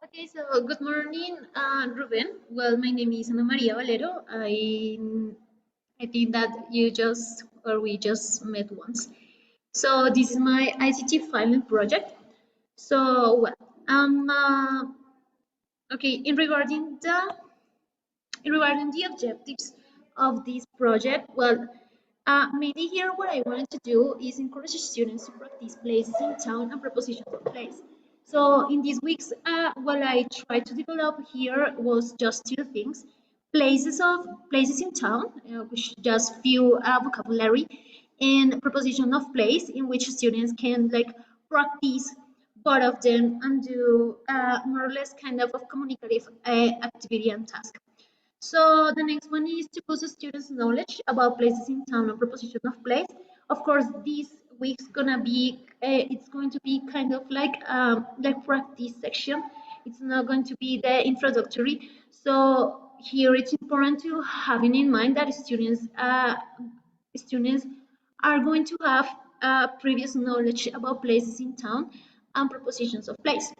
Okay, so good morning, Ruben. Well, my name is Ana Maria Valero. I think that we just met once. So this is my ICT final project. So okay. In regarding the objectives of this project, well, mainly here what I wanted to do is encourage students to practice places in town and prepositions of place. So in these weeks, what I tried to develop here was just two things: places in town, which just few vocabulary, and preposition of place, in which students can like practice both of them and do more or less kind of communicative activity and task. So the next one is to boost students' knowledge about places in town and preposition of place. Of course, this week's gonna be it's going to be kind of like practice section. It's not going to be the introductory. So here it's important to having in mind that students are going to have previous knowledge about places in town and prepositions of place.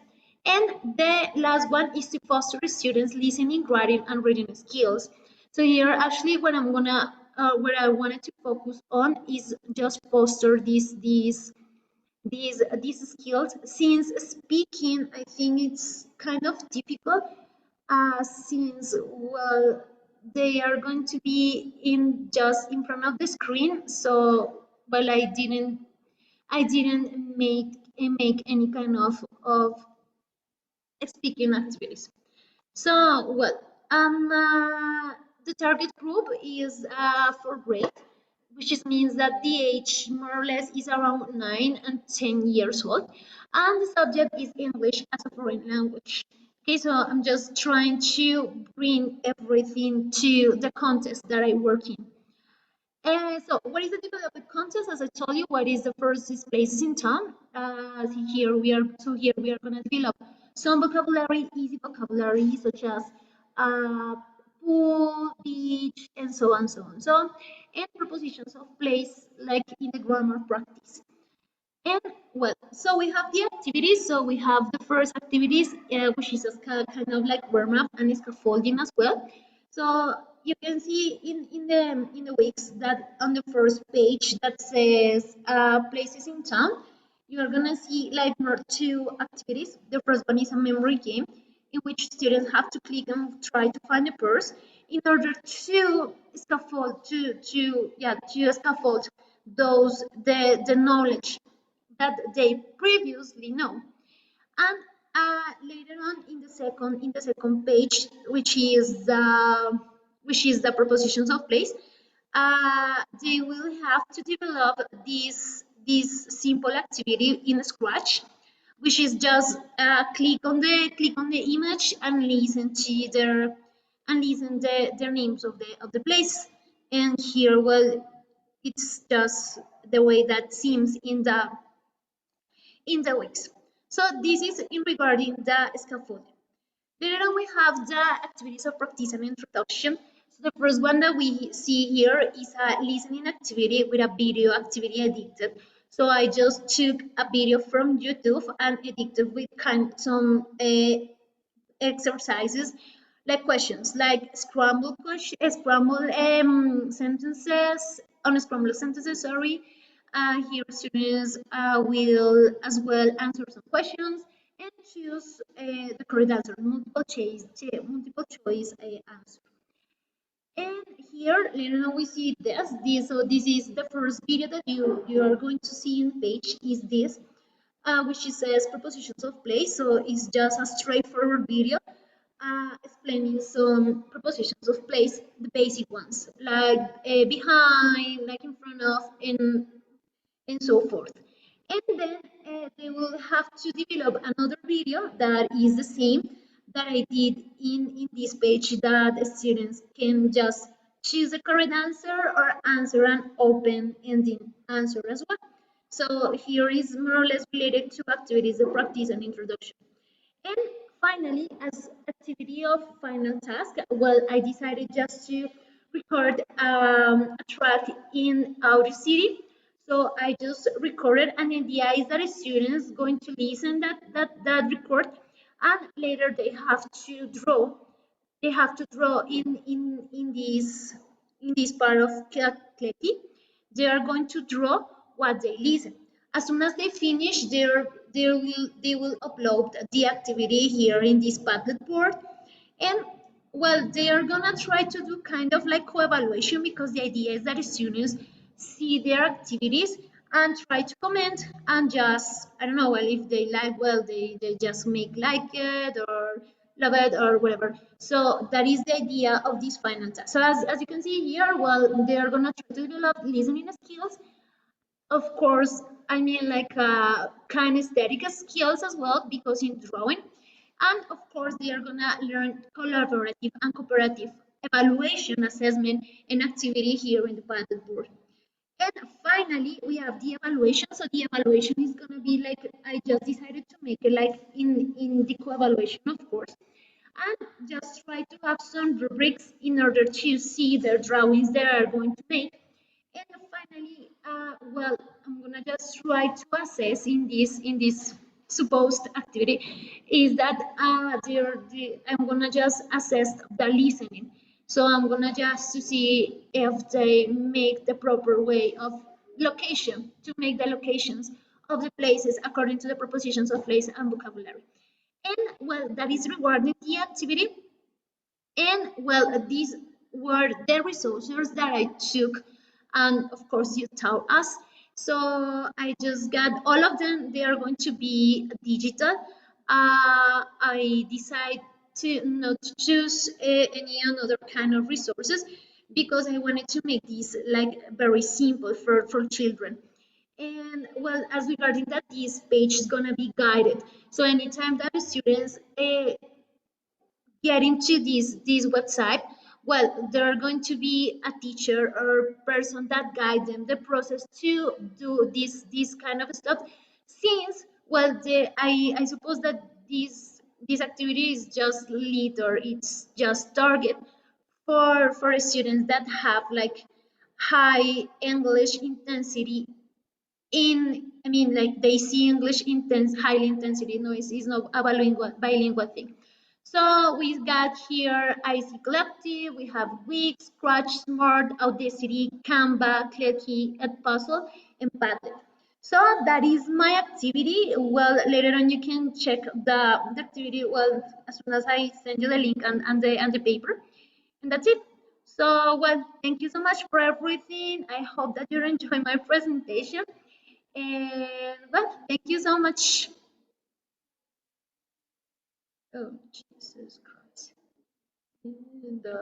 And the last one is to foster students' listening, writing, and reading skills. So here, actually, what I wanted to focus on is just foster these skills. Since speaking, I think it's kind of difficult, since well they are going to be in just in front of the screen. So, well, I didn't make any kind of speaking activities. So, well, the target group is for grade, which means that the age more or less is around 9 and 10 years old, and the subject is English as a foreign language. Okay, so I'm just trying to bring everything to the context that I work in. So what is the development contest? As I told you, what is the first is places in town. Here we are gonna develop some vocabulary, easy vocabulary such as uh, pool, beach, and so on, so on, so on, and prepositions of place like in the grammar practice. And well, so we have the activities. So we have the first activities, which is a kind of like warm up and scaffolding as well. So you can see in the weeks that on the first page that says places in town, you are gonna see like more two activities. The first one is a memory game in which students have to click and try to find a purse in order to scaffold the knowledge that they previously know. And later on in the second page, which is the prepositions of place, they will have to develop this simple activity in Scratch, which is just click on the image and listen to their names of the place. And here, well, it's just the way that seems in the weeks. So this is in regarding the scaffolding. Later on, we have the activities of practice and introduction. So the first one that we see here is a listening activity with a video activity edited. So I just took a video from YouTube and edited with some exercises like questions, like scramble sentences, unscramble sentences, sorry. Here students will as well answer some questions and choose the correct answer, multiple choice answer. And here later on we see so this is the first video that you are going to see in page is this, which is says prepositions of place. So it's just a straightforward video explaining some prepositions of place, the basic ones, like behind, like in front of, and so forth. And then they will have to develop another video that is the same that I did in this page, that the students can just choose the correct answer or answer an open-ending answer as well. So here is more or less related to activities of practice and introduction. And finally, as activity of final task, well, I decided just to record a track in Audio City. So I just recorded, and the idea is that a student is going to listen that record and later they have to draw in this part of Kleti. They are going to draw what they listen. As soon as they finish, they will upload the activity here in this Padlet board, and well, they are gonna try to do kind of like co-evaluation, because the idea is that the students see their activities and try to comment and just, I don't know, well, if they like, well, they just make like it or love it or whatever. So that is the idea of this final task. So as you can see here, well, they are gonna try to develop listening skills, of course, I mean like kinesthetic skills as well, because in drawing, and of course they are gonna learn collaborative and cooperative evaluation, assessment, and activity here in the Padlet board. And finally, we have the evaluation. So the evaluation is gonna be like, I just decided to make it like in the co-evaluation, of course, and just try to have some rubrics in order to see the drawings they are going to make. And finally, well, I'm gonna just try to assess in this supposed activity is that I'm gonna just assess the listening. So I'm gonna just to see if they make the proper way of location, to make the locations of the places according to the propositions of place and vocabulary. And well, that is regarding the activity. And well, these were the resources that I took, and of course, you taught us. So I just got all of them. They are going to be digital. I decide to not choose any another kind of resources, because I wanted to make this like very simple for children. And well, as regarding that, this page is gonna be guided. So anytime that the students get into this website, well, there are going to be a teacher or person that guide them the process to do this kind of stuff. Since well, I suppose that this activity is just lead, or it's just target for students that have like high English intensity in, I mean, like they see English intense, highly intensity. No, it's not a bilingual thing. So we got here IC Collective, we have Wix, Scratch, Smart, Audacity, Canva, Clicky, Edpuzzle, and Padlet. So that is my activity. Well, later on you can check the activity, well, as soon as I send you the link and the paper. And that's it. So, well, thank you so much for everything. I hope that you enjoy my presentation. And well, thank you so much. Oh, Jesus Christ. The